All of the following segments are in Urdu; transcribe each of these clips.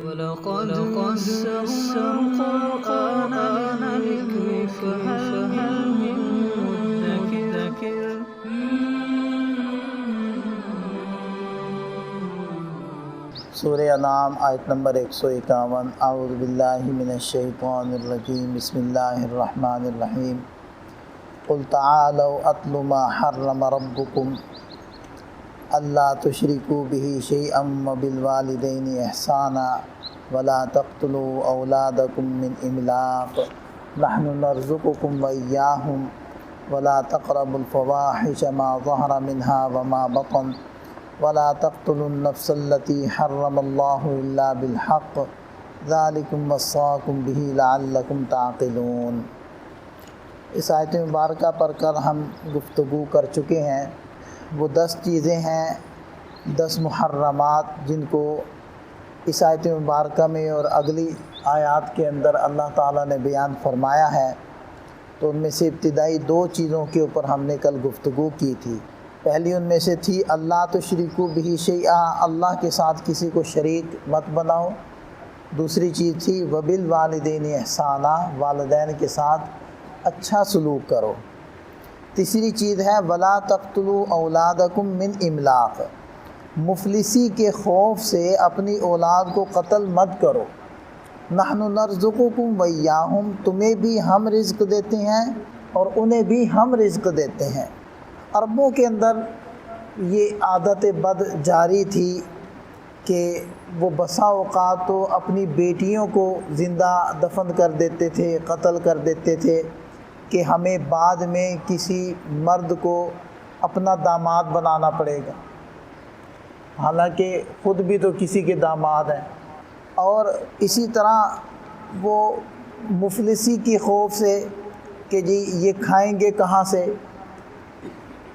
وَلَقَدْ يَسَّرْنَا الْقُرْآنَ لِلذِّكْرِ فَهَلْ مِن مُّدَّكِرٍ سورہ انعام آیت نمبر 151۔ اعوذ باللہ من الشیطان الرجیم، بسم اللہ الرحمن الرحیم۔ قل تعالوا اتل ما حرم ربکم الا تشرکوا به شیئا وبالوالدین احسانا ولا تقتلوا اولادکم من املاق نحن نرزقکم وإیاہم ولا تقربوا الفواحش ما ظهر منها وما بطن ولا تقتلوا النفس التي حرم الله إلا بالحق ذلكم وصاكم به لعلكم تعقلون۔ اس آیت مبارکہ پر کل ہم گفتگو کر چکے ہیں۔ وہ 10 چیزیں ہیں، 10 محرمات جن کو اس آیت مبارکہ میں اور اگلی آیات کے اندر اللہ تعالیٰ نے بیان فرمایا ہے۔ تو ان میں سے ابتدائی 2 چیزوں کے اوپر ہم نے کل گفتگو کی تھی۔ پہلی ان میں سے تھی اللہ تشرکوا بہ شیئا، اللہ کے ساتھ کسی کو شریک مت بناؤ۔ دوسری چیز تھی وبالوالدین احسانا، والدین کے ساتھ اچھا سلوک کرو۔ تیسری چیز ہے ولا تقتلوا اولادکم من املاق، مفلسی کے خوف سے اپنی اولاد کو قتل مت کرو۔ نحن نرزقکم وإیاہم، تمہیں بھی ہم رزق دیتے ہیں اور انہیں بھی ہم رزق دیتے ہیں۔ عربوں کے اندر یہ عادت بد جاری تھی کہ وہ بسا اوقات تو اپنی بیٹیوں کو زندہ دفن کر دیتے تھے، قتل کر دیتے تھے کہ ہمیں بعد میں کسی مرد کو اپنا داماد بنانا پڑے گا، حالانکہ خود بھی تو کسی کے داماد ہیں۔ اور اسی طرح وہ مفلسی کی خوف سے کہ جی یہ کھائیں گے کہاں سے،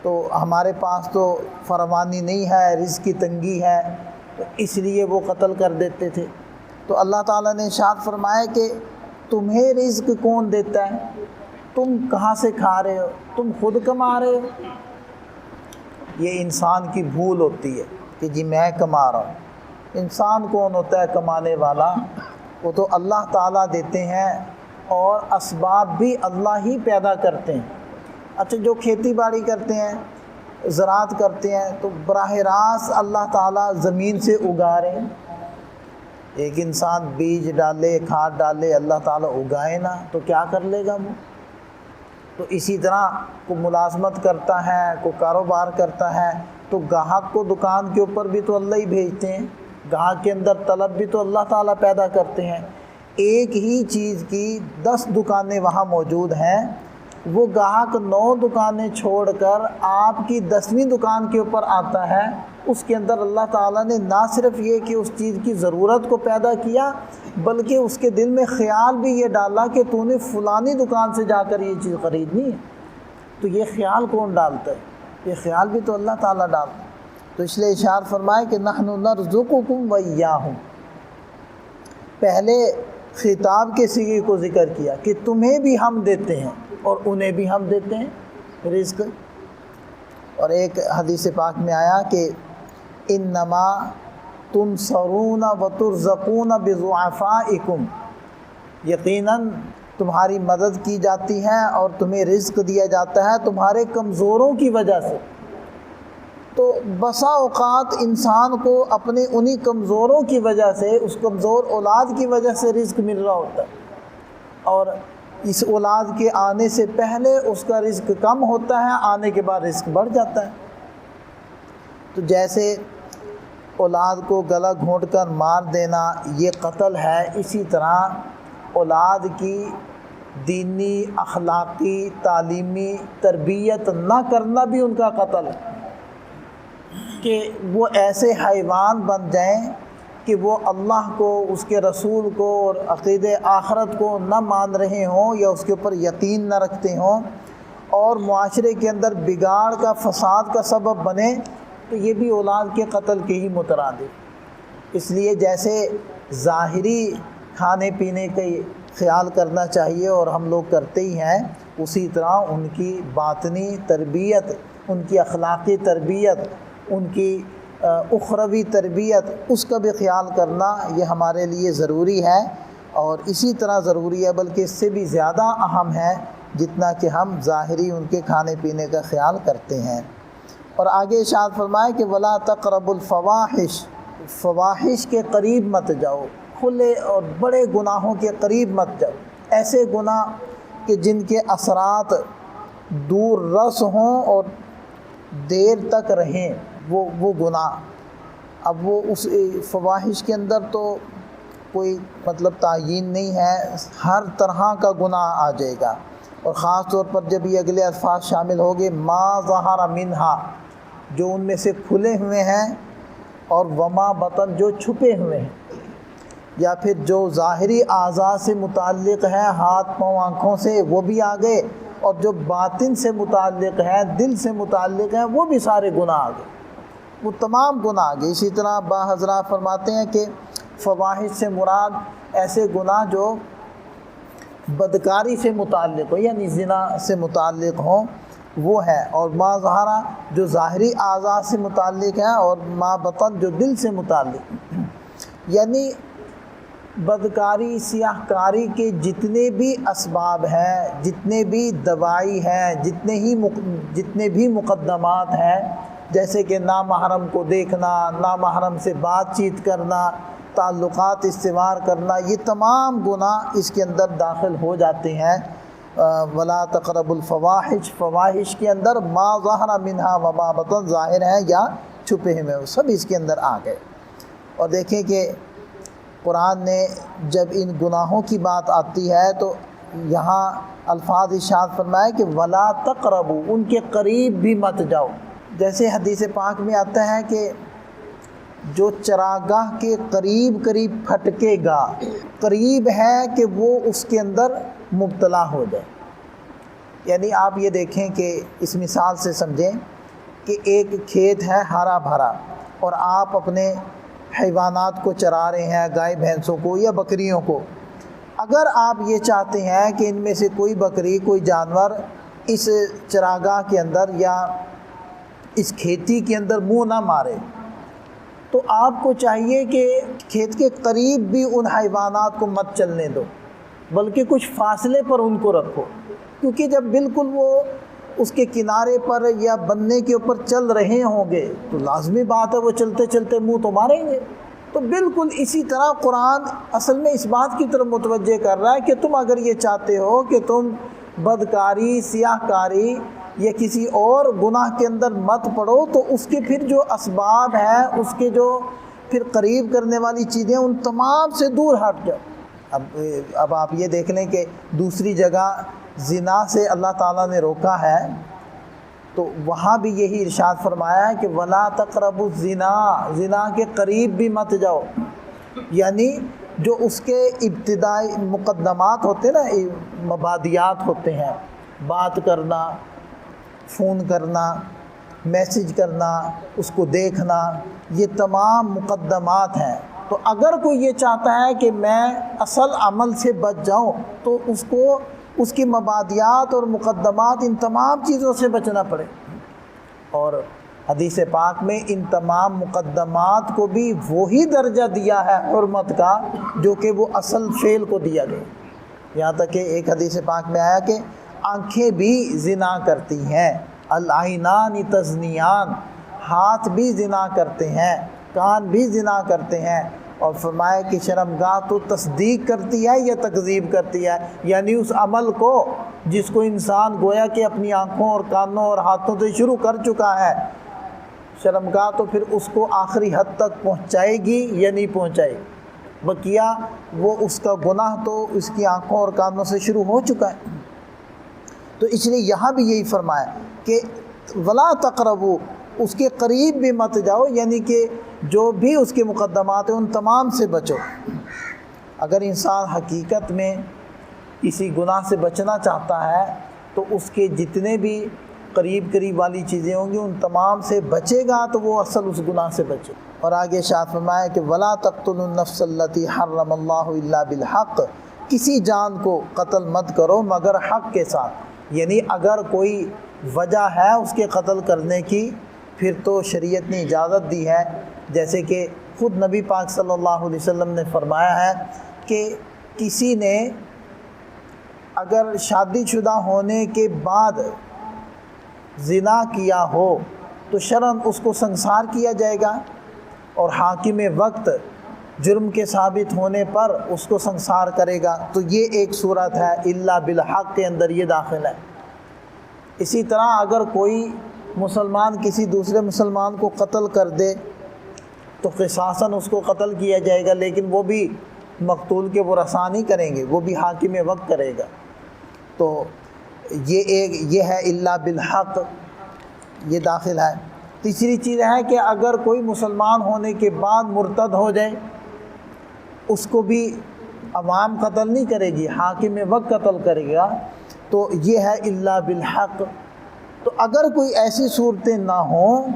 تو ہمارے پاس تو فراوانی نہیں ہے، رزق کی تنگی ہے، تو اس لیے وہ قتل کر دیتے تھے۔ تو اللہ تعالیٰ نے ارشاد فرمایا کہ تمہیں رزق کون دیتا ہے؟ تم کہاں سے کھا رہے ہو؟ تم خود کما رہے ہو؟ یہ انسان کی بھول ہوتی ہے کہ جی میں کما رہا ہوں۔ انسان کون ہوتا ہے کمانے والا؟ وہ تو اللہ تعالیٰ دیتے ہیں اور اسباب بھی اللہ ہی پیدا کرتے ہیں۔ اچھا، جو کھیتی باڑی کرتے ہیں، زراعت کرتے ہیں، تو براہ راست اللہ تعالیٰ زمین سے اگا رہے ہیں۔ ایک انسان بیج ڈالے، کھاد ڈالے، اللہ تعالیٰ اگائے نا تو کیا کر لے گا وہ؟ تو اسی طرح کوئی ملازمت کرتا ہے، کوئی کاروبار کرتا ہے، تو گاہک کو دکان کے اوپر بھی تو اللہ ہی بھیجتے ہیں، گاہک کے اندر طلب بھی تو اللہ تعالیٰ پیدا کرتے ہیں۔ ایک ہی چیز کی 10 دکانیں وہاں موجود ہیں، وہ گاہک 9 دکانیں چھوڑ کر آپ کی 10ویں دکان کے اوپر آتا ہے۔ اس کے اندر اللہ تعالیٰ نے نہ صرف یہ کہ اس چیز کی ضرورت کو پیدا کیا، بلکہ اس کے دل میں خیال بھی یہ ڈالا کہ تو نے فلانی دکان سے جا کر یہ چیز خریدنی ہے۔ تو یہ خیال کون ڈالتا ہے؟ یہ خیال بھی تو اللہ تعالیٰ ڈالتا ہے۔ تو اس لیے ارشاد فرمائے کہ نحن نرزقکم وإیاہم، پہلے خطاب کے صیغے کو ذکر کیا کہ تمہیں بھی ہم دیتے ہیں اور انہیں بھی ہم دیتے ہیں رزق۔ اور ایک حدیث پاک میں آیا کہ انما تنصرون وترزقون بضعفائکم، یقیناً تمہاری مدد کی جاتی ہے اور تمہیں رزق دیا جاتا ہے تمہارے کمزوروں کی وجہ سے۔ تو بسا اوقات انسان کو اپنے انہی کمزوروں کی وجہ سے، اس کمزور اولاد کی وجہ سے رزق مل رہا ہوتا ہے، اور اس اولاد کے آنے سے پہلے اس کا رزق کم ہوتا ہے، آنے کے بعد رزق بڑھ جاتا ہے۔ تو جیسے اولاد کو گلا گھونٹ کر مار دینا یہ قتل ہے، اسی طرح اولاد کی دینی، اخلاقی، تعلیمی تربیت نہ کرنا بھی ان کا قتل ہے، کہ وہ ایسے حیوان بن جائیں کہ وہ اللہ کو، اس کے رسول کو اور عقیدہ آخرت کو نہ مان رہے ہوں یا اس کے اوپر یقین نہ رکھتے ہوں، اور معاشرے کے اندر بگاڑ کا، فساد کا سبب بنے، تو یہ بھی اولاد کے قتل کے ہی مترادف۔ اس لیے جیسے ظاہری کھانے پینے کا خیال کرنا چاہیے اور ہم لوگ کرتے ہی ہیں، اسی طرح ان کی باطنی تربیت، ان کی اخلاقی تربیت، ان کی اخروی تربیت اس کا بھی خیال کرنا یہ ہمارے لیے ضروری ہے، اور اسی طرح ضروری ہے بلکہ اس سے بھی زیادہ اہم ہے جتنا کہ ہم ظاہری ان کے کھانے پینے کا خیال کرتے ہیں۔ اور آگے ارشاد فرمائے کہ وَلَا تَقْرَبُوا الْفَوَاحِشَ، فواحش کے قریب مت جاؤ، کھلے اور بڑے گناہوں کے قریب مت جاؤ، ایسے گناہ کہ جن کے اثرات دور رس ہوں اور دیر تک رہیں، وہ گناہ۔ اب وہ اس فواحش کے اندر تو کوئی مطلب تعیین نہیں ہے، ہر طرح کا گناہ آ جائے گا، اور خاص طور پر جب یہ اگلے الفاظ شامل ہوگے ما ظہر منہا، جو ان میں سے کھلے ہوئے ہیں، اور وما بطن، جو چھپے ہوئے ہیں، یا پھر جو ظاہری اعضاء سے متعلق ہے، ہاتھ پاؤں آنکھوں سے، وہ بھی آ گئے، اور جو باطن سے متعلق ہے، دل سے متعلق ہے، وہ بھی سارے گناہ آ گئے، وہ تمام گناہ آ گئے۔ اسی طرح با حضرات فرماتے ہیں کہ فواحش سے مراد ایسے گناہ جو بدکاری سے متعلق ہو، یعنی زنا سے متعلق ہوں، وہ ہے، اور ما ظہرہ جو ظاہری اعضاء سے متعلق ہے، اور ما بطن جو دل سے متعلق، یعنی بدکاری سیاہ کاری کے جتنے بھی اسباب ہیں، جتنے بھی دوائی ہیں، جتنے بھی مقدمات ہیں، جیسے کہ نامحرم کو دیکھنا، نامحرم سے بات چیت کرنا، تعلقات استوار کرنا، یہ تمام گناہ اس کے اندر داخل ہو جاتے ہیں۔ ولا تقربوا الفواحش، فواحش کے اندر ما ظہر منہا وما بطن، ظاہر ہے یا چھپے ہوئے، وہ سب اس کے اندر آ گئے۔ اور دیکھیں کہ قرآن نے جب ان گناہوں کی بات آتی ہے تو یہاں الفاظ ارشاد فرمائے کہ ولا تقربوا، ان کے قریب بھی مت جاؤ۔ جیسے حدیث پاک میں آتا ہے کہ جو چراگاہ کے قریب پھٹکے گا، قریب ہے کہ وہ اس کے اندر مبتلا ہو جائے۔ یعنی آپ یہ دیکھیں کہ اس مثال سے سمجھیں کہ ایک کھیت ہے ہرا بھرا، اور آپ اپنے حیوانات کو چرا رہے ہیں، گائے بھینسوں کو یا بکریوں کو۔ اگر آپ یہ چاہتے ہیں کہ ان میں سے کوئی بکری، کوئی جانور اس چراگاہ کے اندر یا اس کھیتی کے اندر منہ نہ مارے، تو آپ کو چاہیے کہ کھیت کے قریب بھی ان حیوانات کو مت چلنے دو، بلکہ کچھ فاصلے پر ان کو رکھو، کیونکہ جب بالکل وہ اس کے کنارے پر یا بننے کے اوپر چل رہے ہوں گے تو لازمی بات ہے وہ چلتے چلتے منہ تو ماریں گے۔ تو بالکل اسی طرح قرآن اصل میں اس بات کی طرف متوجہ کر رہا ہے کہ تم اگر یہ چاہتے ہو کہ تم بدکاری، سیاہ کاری یا کسی اور گناہ کے اندر مت پڑو، تو اس کے پھر جو اسباب ہیں، اس کے جو پھر قریب کرنے والی چیزیں، ان تمام سے دور ہٹ جاؤ۔ اب آپ یہ دیکھ لیں کہ دوسری جگہ زنا سے اللہ تعالیٰ نے روکا ہے، تو وہاں بھی یہی ارشاد فرمایا ہے کہ وَلَا تَقْرَبُوا الزِّنَا، زنا کے قریب بھی مت جاؤ۔ یعنی جو اس کے ابتدائی مقدمات ہوتے ہیں نا، مبادیات ہوتے ہیں، بات کرنا، فون کرنا، میسج کرنا، اس کو دیکھنا، یہ تمام مقدمات ہیں۔ تو اگر کوئی یہ چاہتا ہے کہ میں اصل عمل سے بچ جاؤں، تو اس کو اس کی مبادیات اور مقدمات، ان تمام چیزوں سے بچنا پڑے۔ اور حدیث پاک میں ان تمام مقدمات کو بھی وہی درجہ دیا ہے حرمت کا جو کہ وہ اصل فعل کو دیا گیا۔ یہاں تک کہ ایک حدیث پاک میں آیا کہ آنکھیں بھی زنا کرتی ہیں، العینان تزنیان، ہاتھ بھی زنا کرتے ہیں، کان بھی زنا کرتے ہیں، اور فرمایا کہ شرمگاہ تو تصدیق کرتی ہے یا تکذیب کرتی ہے، یعنی اس عمل کو جس کو انسان گویا کہ اپنی آنکھوں اور کانوں اور ہاتھوں سے شروع کر چکا ہے، شرمگاہ تو پھر اس کو آخری حد تک پہنچائے گی یا نہیں پہنچائے گی، بقیہ وہ اس کا گناہ تو اس کی آنکھوں اور کانوں سے شروع ہو چکا ہے۔ تو اس لیے یہاں بھی یہی فرمایا کہ ولا تقربوا، اس کے قریب بھی مت جاؤ، یعنی کہ جو بھی اس کے مقدمات ہیں ان تمام سے بچو۔ اگر انسان حقیقت میں کسی گناہ سے بچنا چاہتا ہے تو اس کے جتنے بھی قریب والی چیزیں ہوں گی ان تمام سے بچے گا تو وہ اصل اس گناہ سے بچے۔ اور آگے ارشاد فرمایا کہ وَلَا تَقْتُلُوا النَّفْسَ الَّتِي حَرَّمَ اللَّهُ إِلَّا بِالْحَقِّ، کسی جان کو قتل مت کرو مگر حق کے ساتھ، یعنی اگر کوئی وجہ ہے اس کے قتل کرنے کی پھر تو شریعت نے اجازت دی ہے، جیسے کہ خود نبی پاک صلی اللہ علیہ وسلم نے فرمایا ہے کہ کسی نے اگر شادی شدہ ہونے کے بعد زنا کیا ہو تو شرعاً اس کو سنسار کیا جائے گا، اور حاکم وقت جرم کے ثابت ہونے پر اس کو سنسار کرے گا۔ تو یہ ایک صورت ہے الا بالحق کے اندر یہ داخل ہے۔ اسی طرح اگر کوئی مسلمان کسی دوسرے مسلمان کو قتل کر دے تو قصاصاً اس کو قتل کیا جائے گا، لیکن وہ بھی مقتول کے ورثاء نہیں کریں گے، وہ بھی حاکم وقت کرے گا۔ تو یہ ہے الا بالحق، یہ داخل ہے۔ تیسری چیز ہے کہ اگر کوئی مسلمان ہونے کے بعد مرتد ہو جائے، اس کو بھی عوام قتل نہیں کرے گی، حاکم وقت قتل کرے گا، تو یہ ہے الا بالحق۔ تو اگر کوئی ایسی صورتیں نہ ہوں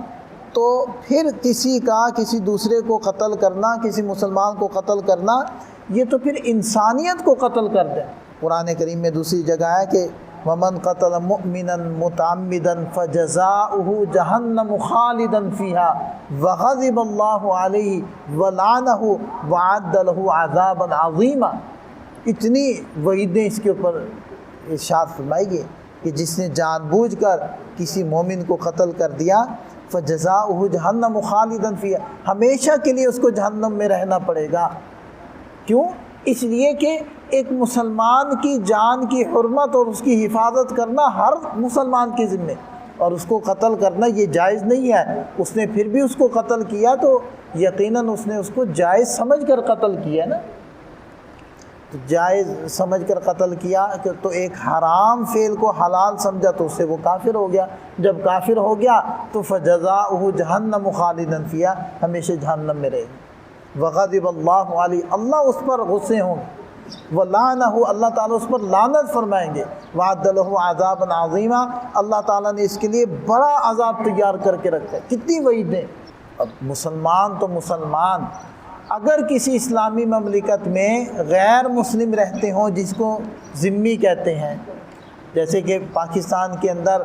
تو پھر کسی دوسرے کو قتل کرنا، کسی مسلمان کو قتل کرنا، یہ تو پھر انسانیت کو قتل کر دیں۔ قرآن کریم میں دوسری جگہ ہے کہ وَمَنْ قَتَلَ مُؤْمِنًا مُتَعَمِّدًا فَجَزَاؤُهُ جَهَنَّمُ خَالِدًا فِيهَا وَغَضِبَ اللَّهُ عَلَيْهِ وَلَعَنَهُ وَأَعَدَّ لَهُ عَذَابًا عَظِيمًا۔ اتنی وعیدیں اس کے اوپر ارشاد فرمائی گئی کہ جس نے جان بوجھ کر کسی مومن کو قتل کر دیا، فَجَزَاؤُهُ جَهَنَّمُ خَالِدًا فِيهَا، ہمیشہ کے لیے اس کو جہنم میں رہنا پڑے گا۔ کیوں؟ اس لیے کہ ایک مسلمان کی جان کی حرمت اور اس کی حفاظت کرنا ہر مسلمان کے ذمے، اور اس کو قتل کرنا یہ جائز نہیں ہے۔ اس نے پھر بھی اس کو قتل کیا تو یقیناً اس نے اس کو جائز سمجھ کر قتل کیا نا، تو جائز سمجھ کر قتل کیا تو ایک حرام فعل کو حلال سمجھا تو اس سے وہ کافر ہو گیا۔ جب کافر ہو گیا تو فجزاؤہ جہنم خالداً فیہا، ہمیشہ جہنم میں رہے گا۔ وغضب اللہ علیہ، اللہ اس پر غصے ہوں گے، ولعنہ، اللہ تعالیٰ اس پر لعنت فرمائیں گے، وعد لہ عذابا عظیما، اللہ تعالیٰ نے اس کے لیے بڑا عذاب تیار کر کے رکھا ہے۔ کتنی وعیدیں۔ اب مسلمان تو مسلمان، اگر کسی اسلامی مملکت میں غیر مسلم رہتے ہوں جس کو ذمی کہتے ہیں، جیسے کہ پاکستان کے اندر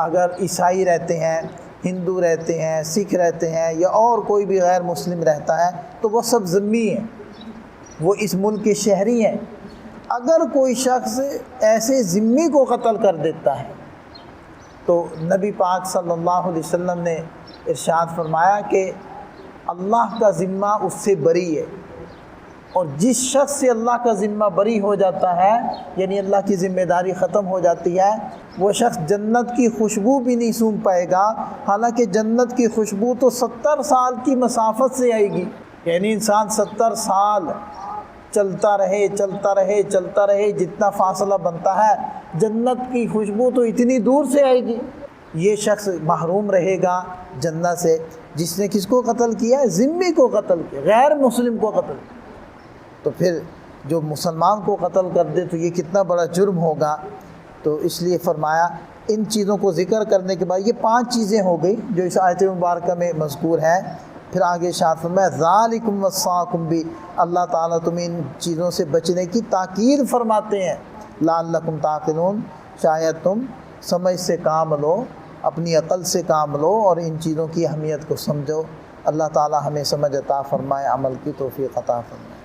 اگر عیسائی رہتے ہیں، ہندو رہتے ہیں، سکھ رہتے ہیں، یا اور کوئی بھی غیر مسلم رہتا ہے تو وہ سب ذمی ہیں، وہ اس ملک کے شہری ہیں۔ اگر کوئی شخص ایسے ذمی کو قتل کر دیتا ہے تو نبی پاک صلی اللہ علیہ وسلم نے ارشاد فرمایا کہ اللہ کا ذمہ اس سے بری ہے، اور جس شخص سے اللہ کا ذمہ بری ہو جاتا ہے، یعنی اللہ کی ذمہ داری ختم ہو جاتی ہے، وہ شخص جنت کی خوشبو بھی نہیں سونگھ پائے گا، حالانکہ جنت کی خوشبو تو 70 سال کی مسافت سے آئے گی۔ یعنی انسان 70 سال چلتا رہے، جتنا فاصلہ بنتا ہے، جنت کی خوشبو تو اتنی دور سے آئے گی۔ یہ شخص محروم رہے گا جنت سے، جس نے کس کو قتل کیا ہے؟ ذمی کو قتل کیا، غیر مسلم کو قتل کیا۔ تو پھر جو مسلمان کو قتل کر دے تو یہ کتنا بڑا جرم ہوگا۔ تو اس لیے فرمایا ان چیزوں کو ذکر کرنے کے بعد، یہ 5 چیزیں ہو گئی جو اس آیت مبارکہ میں مذکور ہیں۔ پھر آگے ارشاد فرمایا ذالکم وصاکم بھی، اللہ تعالیٰ تمہیں ان چیزوں سے بچنے کی تاکید فرماتے ہیں، لعلکم تعقلون، شاید تم سمجھ سے کام لو، اپنی عقل سے کام لو اور ان چیزوں کی اہمیت کو سمجھو۔ اللہ تعالیٰ ہمیں سمجھ عطا فرمائے، عمل کی توفیق عطا فرمائے۔